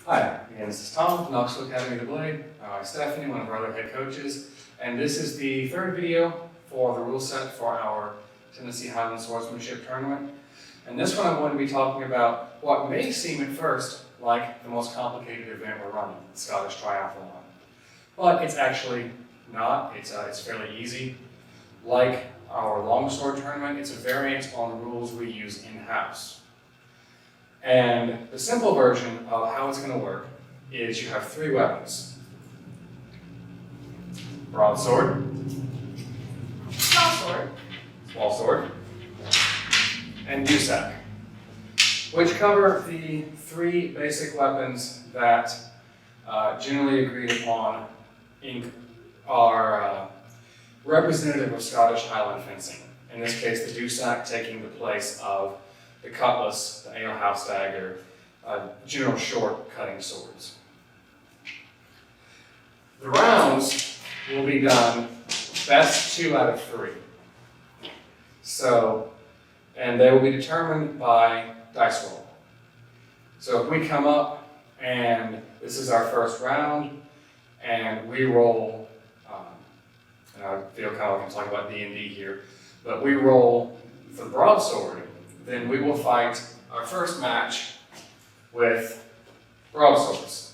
Hi, again, this is Tom from Knoxville Academy of the Blade, Stephanie, one of our other head coaches, and this is the third video for the rule set for our Tennessee Highland Swordsmanship Tournament. And this one I'm going to be talking about what may seem at first like the most complicated event we're running, the Scottish Triathlon. But it's actually not. It's fairly easy. Like our longsword tournament, it's a variant on the rules we use in-house. And the simple version of how it's going to work is you have three weapons: broadsword, small sword, and dusac, which cover the three basic weapons that generally agreed upon are representative of Scottish Highland fencing. In this case, the dusac taking the place of the cutlass, the alehouse dagger, general short cutting swords. The rounds will be done best 2 out of 3. And they will be determined by dice roll. So if we come up and this is our first round and we roll, and I feel kind of like I'm talking about D&D here, but we roll for the broadsword, then we will fight our first match with broadswords.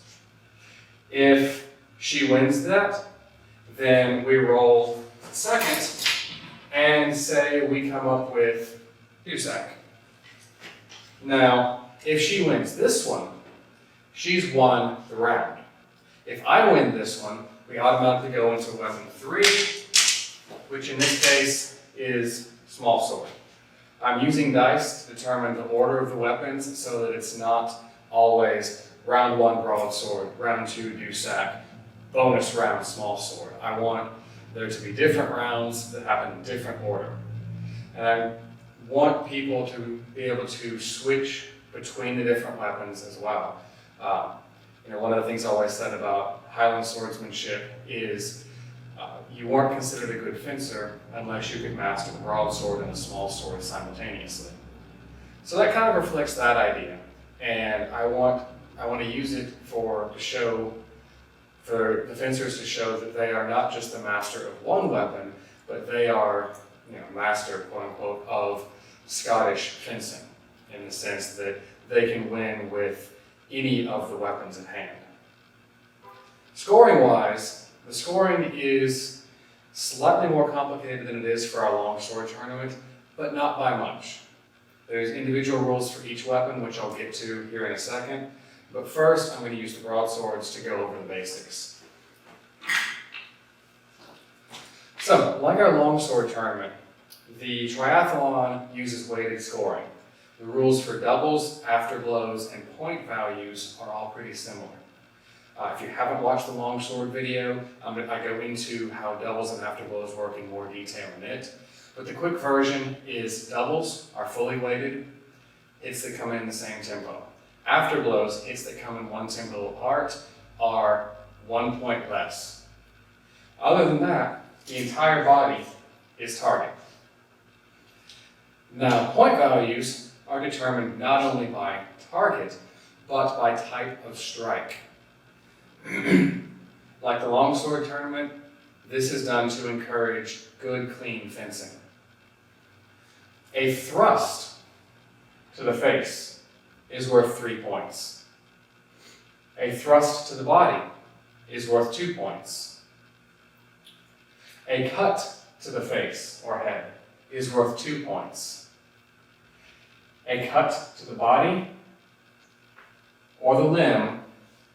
If she wins that, then we roll second and say we come up with dusac. Now, if she wins this one, she's won the round. If I win this one, we automatically go into weapon 3, which in this case is small sword. I'm using dice to determine the order of the weapons so that it's not always round 1 broadsword, round 2 dusac, bonus round small sword. I want there to be different rounds that happen in different order. And I want people to be able to switch between the different weapons as well. One of the things I always said about Highland swordsmanship is you weren't considered a good fencer unless you could master the broadsword and the small sword simultaneously. So that kind of reflects that idea, and I want to use it for the fencers to show that they are not just the master of one weapon, but they are, master, quote unquote, of Scottish fencing, in the sense that they can win with any of the weapons at hand. Scoring-wise, the scoring is slightly more complicated than it is for our longsword tournament, but not by much. There's individual rules for each weapon, which I'll get to here in a second. But first, I'm going to use the broadswords to go over the basics. So, like our longsword tournament, the triathlon uses weighted scoring. The rules for doubles, afterblows, and point values are all pretty similar. If you haven't watched the longsword video, I go into how doubles and afterblows work in more detail in it. But the quick version is doubles are fully weighted, hits that come in the same tempo. Afterblows, hits that come in 1 tempo apart, are 1 point less. Other than that, the entire body is target. Now, point values are determined not only by target, but by type of strike. Like the longsword tournament, this is done to encourage good, clean fencing. A thrust to the face is worth 3 points. A thrust to the body is worth 2 points. A cut to the face or head is worth 2 points. A cut to the body or the limb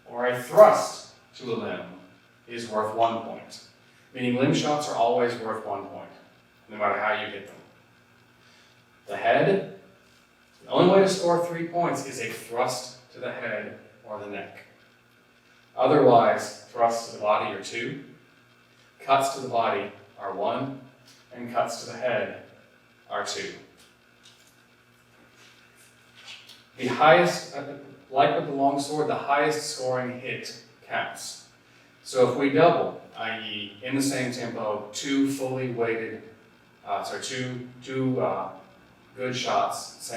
or a thrust to a limb is worth 1 point. Meaning limb shots are always worth 1 point, no matter how you hit them. The head, the only way to score 3 points is a thrust to the head or the neck. Otherwise, thrusts to the body are 2, cuts to the body are 1, and cuts to the head are 2. The highest, like with the longsword, the highest scoring hit counts. So if we double, i.e. in the same tempo, 2 fully weighted, two good shots,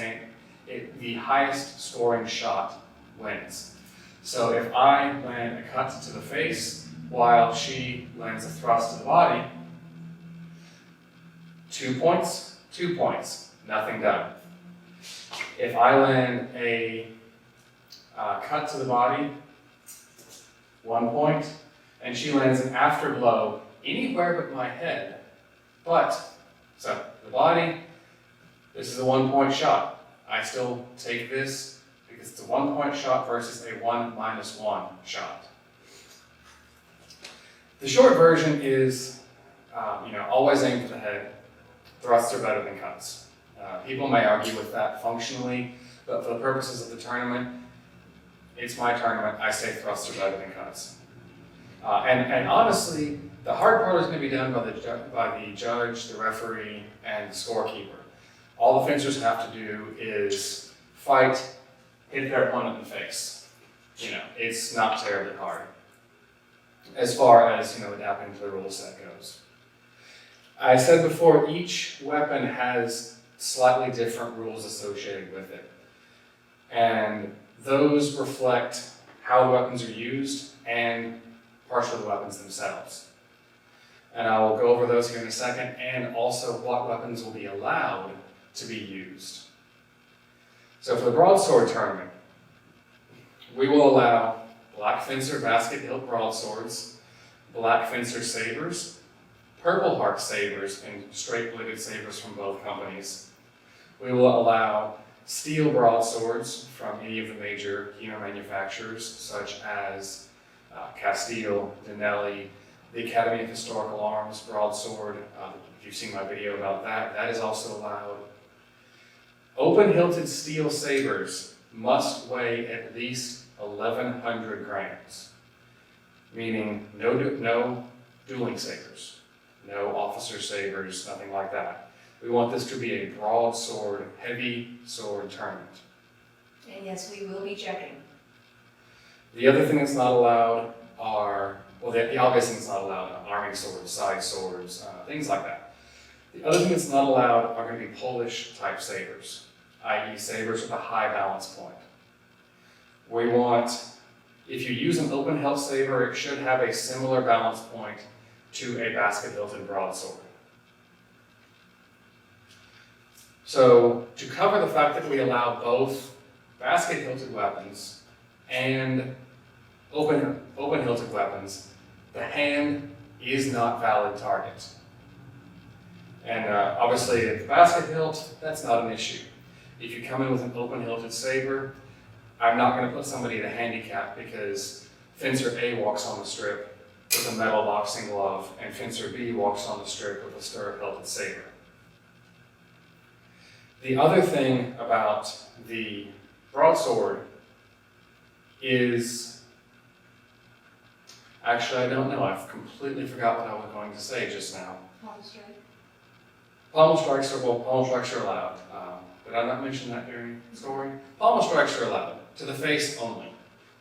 the highest scoring shot wins. So if I land a cut to the face while she lands a thrust to the body, 2 points, 2 points, nothing done. If I land a cut to the body, 1 point, and she lands an afterblow anywhere but my head, so the body, this is a 1 point shot. I still take this because it's a 1 point shot versus a 1-1 shot. The short version is, always aim for the head. Thrusts are better than cuts. People may argue with that functionally, but for the purposes of the tournament, it's my tournament. I say thrusts are better than cuts. And honestly, the hard part is going to be done by the judge, the referee, and the scorekeeper. All the fencers have to do is fight, hit their opponent in the face. It's not terribly hard as far as adapting to the rule set goes. I said before, each weapon has slightly different rules associated with it, and those reflect how the weapons are used and partially the weapons themselves. And I will go over those here in a second, and also what weapons will be allowed to be used. So for the broadsword tournament, we will allow black fencer basket hilt broadswords, black fencer sabers, purple heart sabers, and straight bladed sabers from both companies. We will allow steel broadswords from any of the major kino manufacturers, such as Castile, Denelli, the Academy of Historical Arms broadsword. If you've seen my video about that, that is also allowed. Open-hilted steel sabers must weigh at least 1,100 grams, meaning no dueling sabers, no officer sabers, nothing like that. We want this to be a broadsword, heavy sword tournament. And yes, we will be checking. The other thing that's not allowed are, the obvious thing that's not allowed, arming swords, side swords, things like that. The other thing that's not allowed are going to be Polish type sabers, i.e. sabers with a high balance point. We want, if you use an open hilt saber, it should have a similar balance point to a basket hilted broadsword. So to cover the fact that we allow both basket hilted weapons and open hilted weapons, the hand is not valid target. And obviously at the basket hilt, that's not an issue. If you come in with an open hilted saber, I'm not going to put somebody at a handicap because fencer A walks on the strip with a metal boxing glove and fencer B walks on the strip with a stirrup hilted saber. The other thing about the broadsword is, actually I don't know, I've completely forgot what I was going to say just now. Pommel strike. Pommel strikes are allowed. Did I not mention that during the story? Pommel strikes are allowed, to the face only.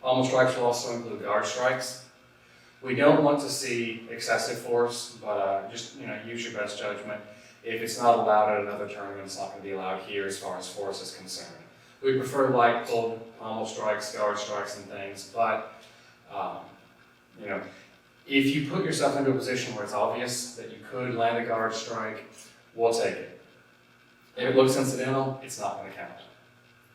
Pommel strikes will also include guard strikes. We don't want to see excessive force, but just use your best judgment. If it's not allowed at another tournament, it's not going to be allowed here as far as force is concerned. We prefer light pulled pommel strikes, guard strikes, and things, but if you put yourself into a position where it's obvious that you could land a guard strike, we'll take it. If it looks incidental, it's not going to count.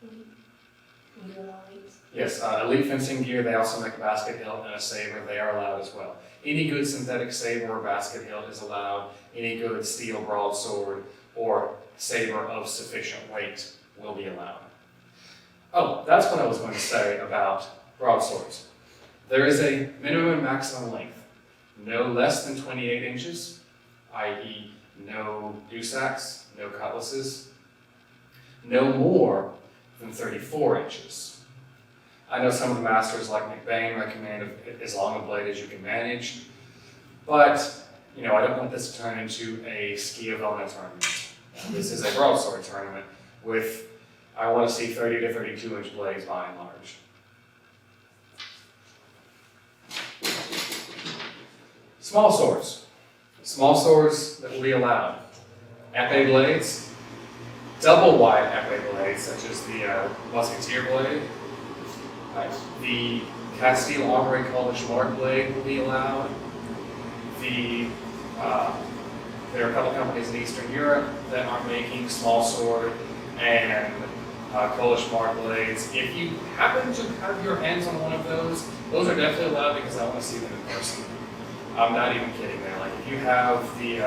We do all these. Yes, elite fencing gear, they also make a basket hilt and a saber. They are allowed as well. Any good synthetic saber or basket hilt is allowed. Any good steel broadsword or saber of sufficient weight will be allowed. Oh, that's what I was going to say about broadswords. There is a minimum and maximum length. No less than 28 inches, i.e. no dusaks, no cutlasses. No more than 34 inches. I know some of the masters like McBain recommend as long a blade as you can manage, but I don't want this to turn into a Schiavone tournament. This is a broadsword tournament with, I want to see 30 to 32 inch blades by and large. Small swords. Small swords that will be allowed. Epee blades, double wide epee blades, such as the musketeer blade. The Castile Armory College Mark blade will be allowed. There are a couple companies in Eastern Europe that are making small sword and Polish mark blades. If you happen to have your hands on one of those are definitely allowed because I want to see them in person. I'm not even kidding there. Like if you have the,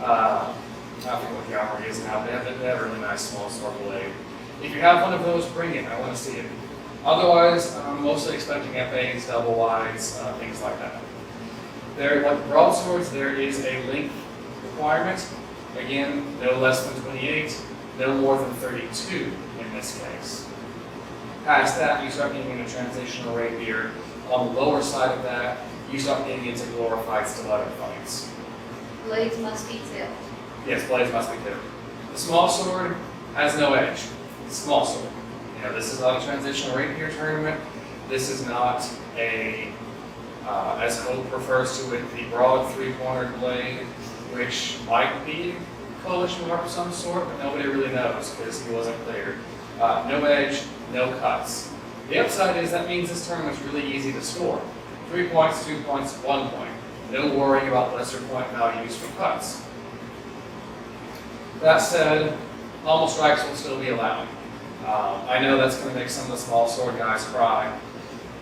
I forget what the armory is now, they have a really nice small sword blade. If you have one of those, bring it. I want to see it. Otherwise, I'm mostly expecting FAs, double wides, things like that. There, like broadswords, there is a length requirement. Again, no less than 28, no more than 32 in this case. Past that, you start getting into transitional rapier. On the lower side of that, you start getting into glorified stiletto fights. Blades must be tipped. Yes, blades must be tipped. The small sword has no edge. Small sword. You know, this is not a transitional rapier tournament. This is not a, as Hope refers to it, the broad three-cornered blade, which might be Polish mark of some sort, but nobody really knows because he wasn't cleared. No edge, no cuts. The upside is that means this tournament's really easy to score. 3 points, 2 points, 1 point. No worrying about lesser point values for cuts. That said, pommel strikes will still be allowed. I know that's going to make some of the small sword guys cry,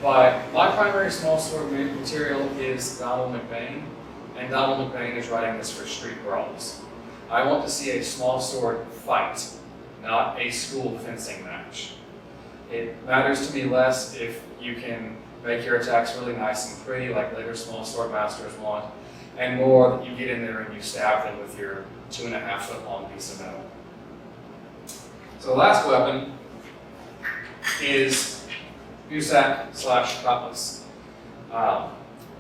but my primary small sword material is Donald McBain, and Donald McBain is writing this for Street Brawls. I want to see a small sword fight, not a school fencing match. It matters to me less if you can make your attacks really nice and pretty, like later small sword masters want, and more that you get in there and you stab them with your 2.5 foot long piece of metal. So the last weapon is Dusak/cutlass.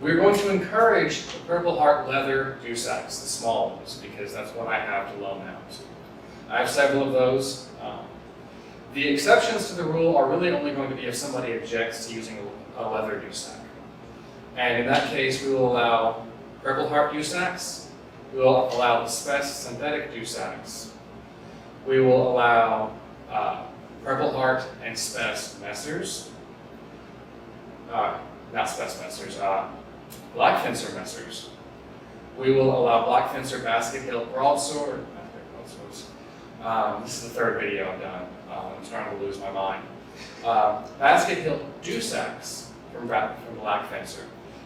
We're going to encourage the Purple Heart leather Dusaks, the small ones, because that's what I have to loan out. I have several of those. The exceptions to the rule are really only going to be if somebody objects to using a leather Dusak. And in that case, we will allow Purple Heart Dusaks, we will allow the Spec synthetic Dusaks, we will allow Purple Heart and Spec messers, not Spec messers, Black Fencer messers. We will allow Black Fencer basket hilt broadsword. This is the third video I've done. I'm starting to lose my mind. Basket hilt Dusaks from Black Fencer,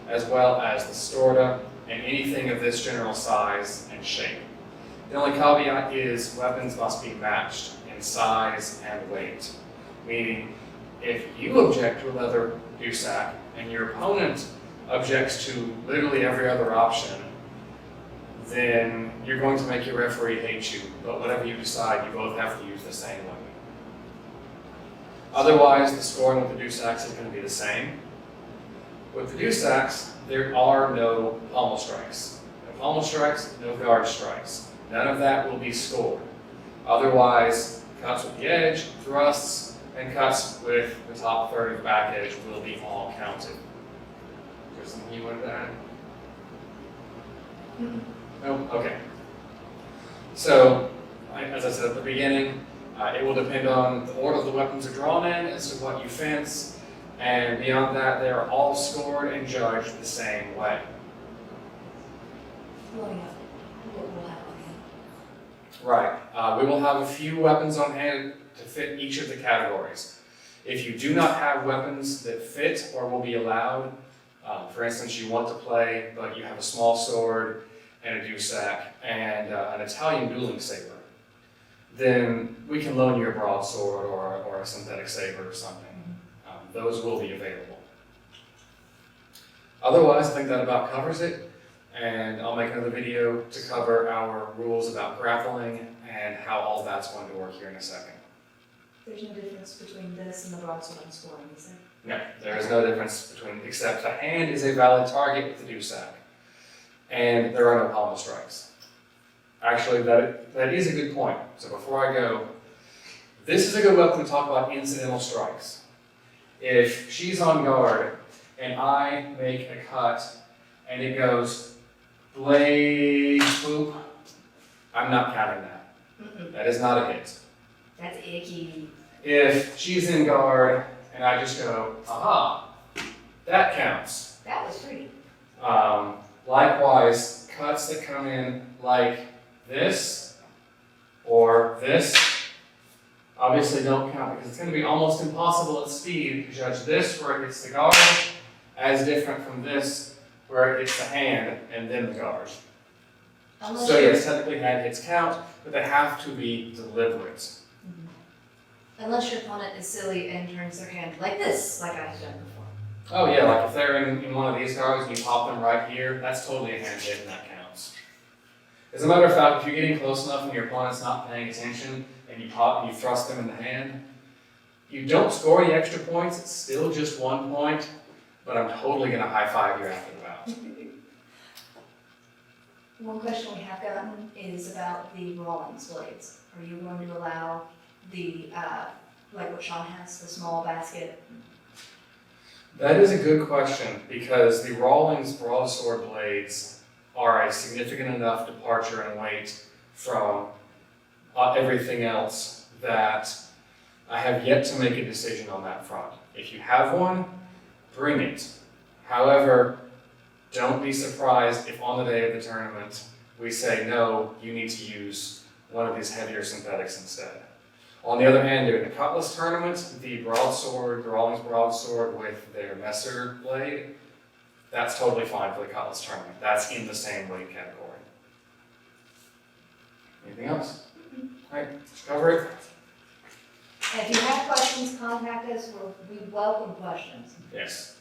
as well as the Storta and anything of this general size and shape. The only caveat is weapons must be matched in size and weight, meaning if you object to a leather Dusak and your opponent objects to literally every other option, then you're going to make your referee hate you, but whatever you decide, you both have to use the same weapon. Otherwise, the scoring with the Dusaks is going to be the same. With the Dusaks, there are no pommel strikes. No pommel strikes, no guard strikes. None of that will be scored. Otherwise, cuts with the edge, thrusts, and cuts with the top third of the back edge will be all counted. Is there something you wanted to add? No? Okay. So, as I said at the beginning, it will depend on the order the weapons are drawn in as to what you fence, and beyond that, they are all scored and judged the same way. Loading up. What we'll have on hand. Right. We will have a few weapons on hand to fit each of the categories. If you do not have weapons that fit or will be allowed, for instance, you want to play, but you have a small sword and a Dusak and an Italian dueling saber, then we can loan you a broadsword or a synthetic saber or something. Those will be available. Otherwise, I think that about covers it, and I'll make another video to cover our rules about grappling and how all that's going to work here in a second. There's no difference between this and the broadsword and scoring, is there? No, there is no difference between, except a hand is a valid target with the Dusak, and there are no pommel strikes. Actually, that is a good point. So before I go, this is a good weapon to talk about incidental strikes. If she's on guard and I make a cut and it goes blade boop, I'm not counting that. That is not a hit. That's icky. If she's in guard and I just go, aha, that counts. That was pretty. Likewise, cuts that come in like this or this obviously don't count because it's going to be almost impossible at speed to judge this where it hits the guard as different from this where it hits the hand and then the guard. Unless So you're, yes, technically hand hits count, but they have to be deliberate. unless your opponent is silly and turns their hand like this, like I've done before. Oh yeah, like if they're in one of these guards and you pop them right here, that's totally a hand hit and that counts. As a matter of fact, if you're getting close enough and your opponent's not paying attention and you pop and you thrust them in the hand, you don't score any extra points, it's still just 1 point, but I'm totally gonna high five you after the bout. One question we have gotten is about the Rawlings blades. Are you going to allow the, like what Sean has, the small basket? That is a good question because the Rawlings broadsword blades are a significant enough departure in weight from everything else that I have yet to make a decision on that front. If you have one, bring it. However, don't be surprised if on the day of the tournament we say, no, you need to use one of these heavier synthetics instead. On the other hand, during the Cutlass tournament, the broadsword, the Rawlings broadsword with their Messer blade, that's totally fine for the Cutlass tournament. That's in the same weight category. Anything else? All right, let's cover it. And if you have questions, contact us. We welcome questions. Yes.